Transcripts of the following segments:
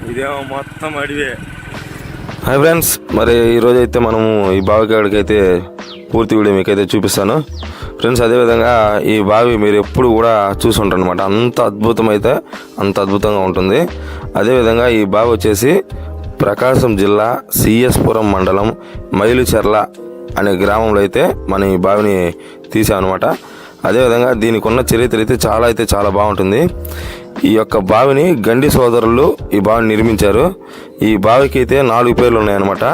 ఇదేమో మొత్తం అడివే. Hi friends, మరి ఈరోజు అయితే మనము ఈ బావికి అక్కడికైతే పూర్తి వీడియో మీకైతే చూపిస్తాను ఫ్రెండ్స్. అదేవిధంగా ఈ బావి మీరు ఎప్పుడు కూడా చూసి ఉంటారు అనమాట. అంత అద్భుతంగా ఉంటుంది. అదేవిధంగా ఈ బావి వచ్చేసి ప్రకాశం జిల్లా సిఎస్పురం మండలం మైలుచెర్ల అనే గ్రామంలో అయితే మనం ఈ బావిని తీసామన్నమాట. అదేవిధంగా దీనికి ఉన్న చరిత్ర అయితే చాలా బాగుంటుంది. ఈ యొక్క బావిని గండి సోదరులు ఈ బావిని నిర్మించారు. ఈ బావికి అయితే 4 పేర్లు ఉన్నాయన్నమాట.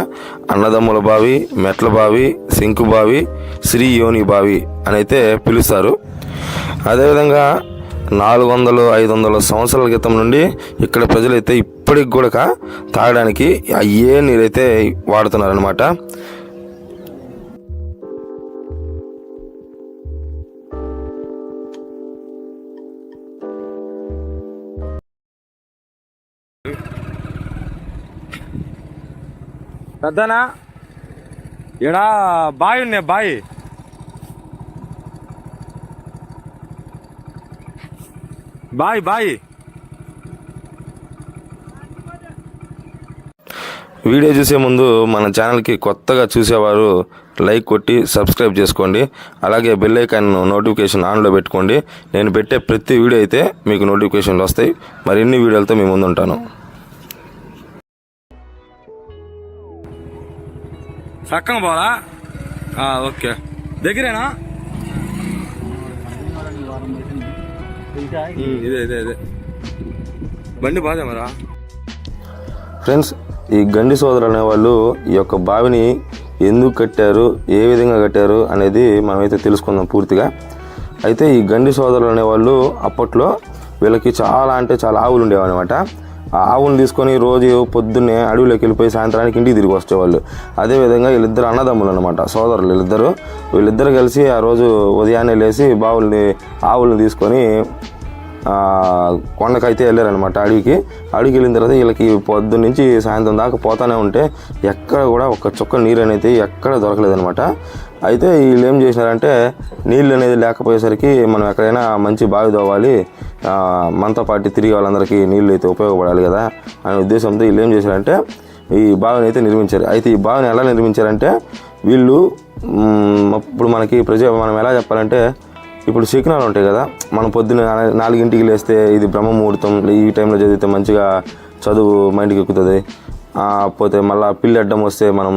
అన్నదమ్ముల బావి, మెట్ల బావి, శంకు బావి, శ్రీ యోని బావి అని అయితే పిలుస్తారు. అదేవిధంగా 400-500 సంవత్సరాల క్రితం నుండి ఇక్కడ ప్రజలైతే ఇప్పటికి కూడా తాగడానికి అయ్యే నీరైతే వాడుతున్నారనమాట. పెద్దనా ఈడ బావి ఉన్నాయి. బావి వీడియో చూసే ముందు మన ఛానల్కి కొత్తగా చూసేవారు లైక్ కొట్టి సబ్స్క్రైబ్ చేసుకోండి. అలాగే బెల్ ఐకాన్ నోటిఫికేషన్ ఆన్లో పెట్టుకోండి. నేను పెట్టే ప్రతి వీడియో అయితే మీకు నోటిఫికేషన్లు వస్తాయి. మరిన్ని వీడియోలతో మీ ముందు ఉంటాను. చక్కగా పోలా. ఓకే, దగ్గరేనా? ఇదే బండి బాగా మరా. ఫ్రెండ్స్, ఈ గండి సోదరులు అనేవాళ్ళు ఈ యొక్క బావిని ఎందుకు కట్టారు, ఏ విధంగా కట్టారు అనేది మనమైతే తెలుసుకుందాం పూర్తిగా. అయితే ఈ గండి సోదరులు అనేవాళ్ళు అప్పట్లో వీళ్ళకి చాలా ఆవులు ఉండేవి అనమాట. ఆ ఆవులను తీసుకొని రోజు పొద్దున్నే అడవిలోకి వెళ్ళిపోయి సాయంత్రానికి ఇంటికి తిరిగి వచ్చేవాళ్ళు. అదేవిధంగా వీళ్ళిద్దరు అన్నదమ్ములు అనమాట, సోదరులు వీళ్ళిద్దరు కలిసి ఆ రోజు ఉదయాన్నే లేచి ఆవుల్ని తీసుకొని కొండకైతే వెళ్ళారనమాట. అడవికి వెళ్ళిన తర్వాత వీళ్ళకి పొద్దున్న నుంచి సాయంత్రం దాకా పోతానే ఉంటే ఎక్కడ కూడా ఒక చుక్క నీరు అనేది ఎక్కడ దొరకలేదనమాట. అయితే వీళ్ళు ఏం చేసినారంటే, నీళ్ళు అనేది లేకపోయేసరికి మనం ఎక్కడైనా మంచి బావి తవ్వాలి, మనతో పాటు తిరిగి వాళ్ళందరికీ నీళ్ళు అయితే ఉపయోగపడాలి కదా అనే ఉద్దేశంతో వీళ్ళు ఏం చేశారంటే ఈ బావిని అయితే నిర్మించారు. అయితే ఈ బావిని ఎలా నిర్మించారంటే, వీళ్ళు ఇప్పుడు మనం ఎలా చెప్పాలంటే, ఇప్పుడు శకునాలు ఉంటాయి కదా, మనం పొద్దున్న 4 గంటలకు లేస్తే ఇది బ్రహ్మ ముహూర్తం, ఈ టైంలో చదివితే మంచిగా చదువు మైండ్కి ఎక్కుతుంది, పోతే మళ్ళీ పిల్లి అడ్డం వస్తే మనం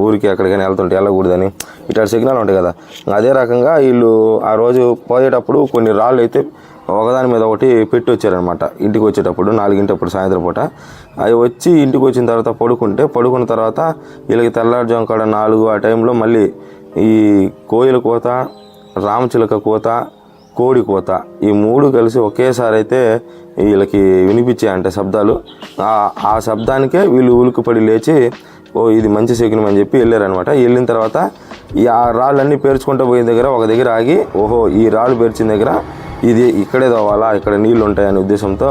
ఊరికి ఎక్కడికైనా వెళ్ళకూడదని ఇట్లాంటి సిగ్నల్ ఉంటాయి కదా. అదే రకంగా వీళ్ళు ఆ రోజు పోయేటప్పుడు కొన్ని రాళ్ళు అయితే ఒకదాని మీద ఒకటి పెట్టి వచ్చారనమాట. ఇంటికి వచ్చేటప్పుడు 4 గంటప్పుడు సాయంత్రం పూట అవి వచ్చి ఇంటికి వచ్చిన తర్వాత పడుకున్న తర్వాత వీళ్ళకి తెల్లారుజాము కాడ 4 ఆ టైంలో మళ్ళీ ఈ కోయిల కోత, రామచిలక కోత, కోడి కోత, ఈ 3 కలిసి ఒకేసారి అయితే వీళ్ళకి వినిపించాయంటే శబ్దాలు. ఆ శబ్దానికే వీళ్ళు ఉలికిపడి లేచి ఇది మంచి శకునం అని చెప్పి వెళ్ళారనమాట. వెళ్ళిన తర్వాత ఆ రాళ్ళన్నీ పేర్చుకుంటూ పోయిన దగ్గర ఒక దగ్గర ఆగి, ఈ రాళ్ళు పేర్చిన దగ్గర ఇది ఇక్కడే తవ్వాలా, ఇక్కడ నీళ్ళు ఉంటాయనే ఉద్దేశంతో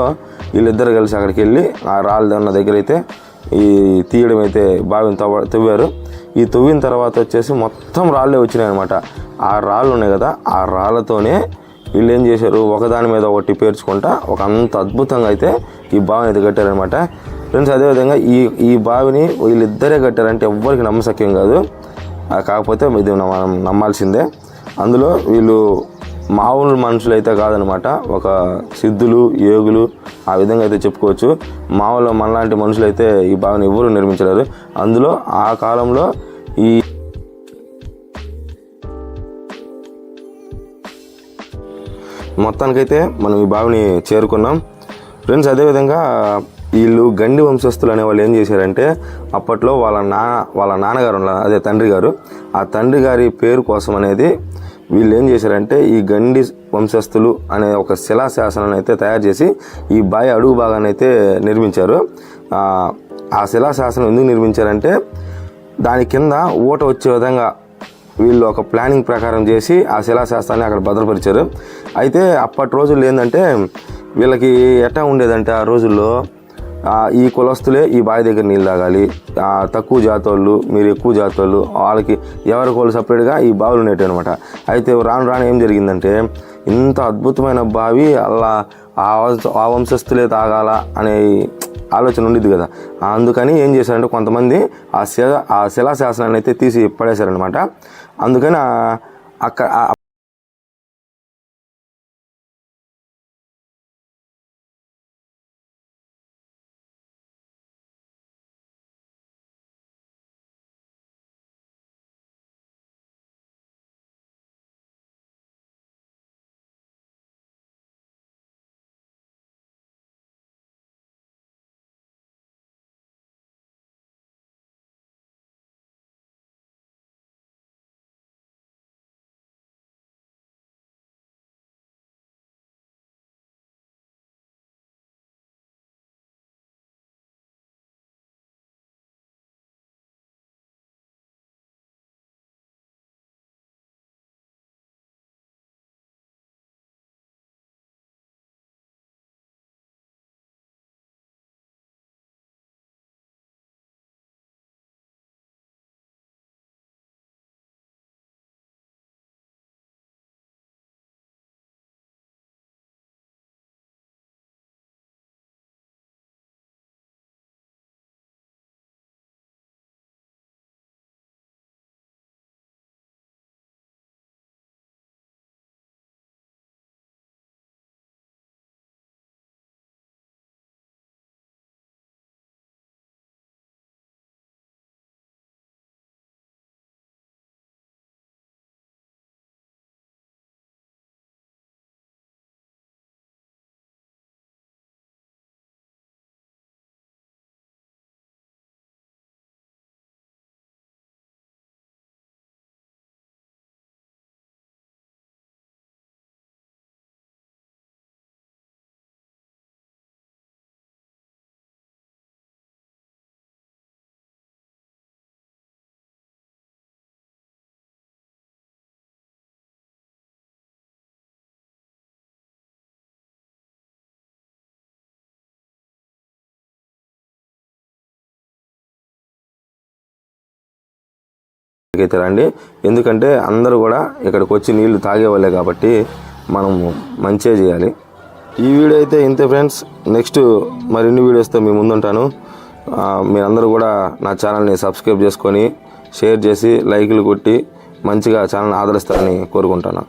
వీళ్ళిద్దరు కలిసి అక్కడికి వెళ్ళి ఆ రాళ్ళు ఉన్న దగ్గర అయితే ఈ తీయడం అయితే బావిని తవ్వారు. ఈ తవ్విన తర్వాత వచ్చేసి మొత్తం రాళ్ళే వచ్చినాయి అనమాట. ఆ రాళ్ళు ఉన్నాయి కదా, ఆ రాళ్ళతోనే వీళ్ళు ఏం చేశారు, ఒకదాని మీద ఒకటి పేర్చుకుంటా అంత అద్భుతంగా అయితే ఈ బావిని అయితే కట్టారనమాట. ఫ్రెండ్స్, అదేవిధంగా ఈ బావిని వీళ్ళిద్దరే కట్టారంటే ఎవ్వరికి నమ్మశక్యం కాదు. కాకపోతే ఇది మనం నమ్మాల్సిందే. అందులో వీళ్ళు మామూలు మనుషులు అయితే కాదనమాట, ఒక సిద్ధులు, యోగులు ఆ విధంగా అయితే చెప్పుకోవచ్చు. మామూలు మనలాంటి మనుషులు అయితే ఈ బావిని ఎవరు నిర్మించలేరు. అందులో ఆ కాలంలో మొత్తానికైతే మనం ఈ బావిని చేరుకున్నాం ఫ్రెండ్స్. అదేవిధంగా వీళ్ళు గండి వంశస్థులు అనేవాళ్ళు ఏం చేశారంటే, అప్పట్లో వాళ్ళ నాన్నగారు, అదే తండ్రి గారు, ఆ తండ్రి గారి పేరు కోసం అనేది వీళ్ళు ఏం చేశారంటే ఈ గండి వంశస్థులు అనే ఒక శిలాశాసనాన్ని అయితే తయారు చేసి ఈ బావి అడుగు భాగాన్ని అయితే నిర్మించారు. ఆ శిలాశాసనం ఎందుకు నిర్మించారంటే, దాని కింద ఊట వచ్చే విధంగా వీళ్ళు ఒక ప్లానింగ్ ప్రకారం చేసి ఆ శిలాశాస్త్రాన్ని అక్కడ భద్రపరిచారు. అయితే అప్పటి రోజుల్లో ఏంటంటే వీళ్ళకి ఎట్లా ఉండేదంటే, ఆ రోజుల్లో ఈ కులస్తులే ఈ బావి దగ్గర నీళ్ళు తాగాలి, తక్కువ జాతోళ్ళు, మీరు ఎక్కువ జాతోళ్ళు, వాళ్ళకి ఎవరికి సపరేట్గా ఈ బావులు ఉండేవి అనమాట. అయితే రాను ఏం జరిగిందంటే, ఇంత అద్భుతమైన బావి అలా ఆ వంశస్థులే తాగాల అనే ఆలోచన ఉండిద్ది కదా. అందుకని ఏం చేశారంటే కొంతమంది ఆ శిలాశాసనాన్ని అయితే తీసి పడేశారనమాట. అందుకని అక్కడ అయితే రండి, ఎందుకంటే అందరూ కూడా ఇక్కడికి వచ్చి నీళ్లు తాగేవాళ్ళే కాబట్టి మనము మంచిగా చేయాలి. ఈ వీడియో అయితే ఇంతే ఫ్రెండ్స్. నెక్స్ట్ మరిన్ని వీడియోస్తో మీ ముందుంటాను. మీరందరూ కూడా నా ఛానల్ని సబ్స్క్రైబ్ చేసుకొని షేర్ చేసి లైకులు కొట్టి మంచిగా ఛానల్ని ఆదరిస్తారని కోరుకుంటాను.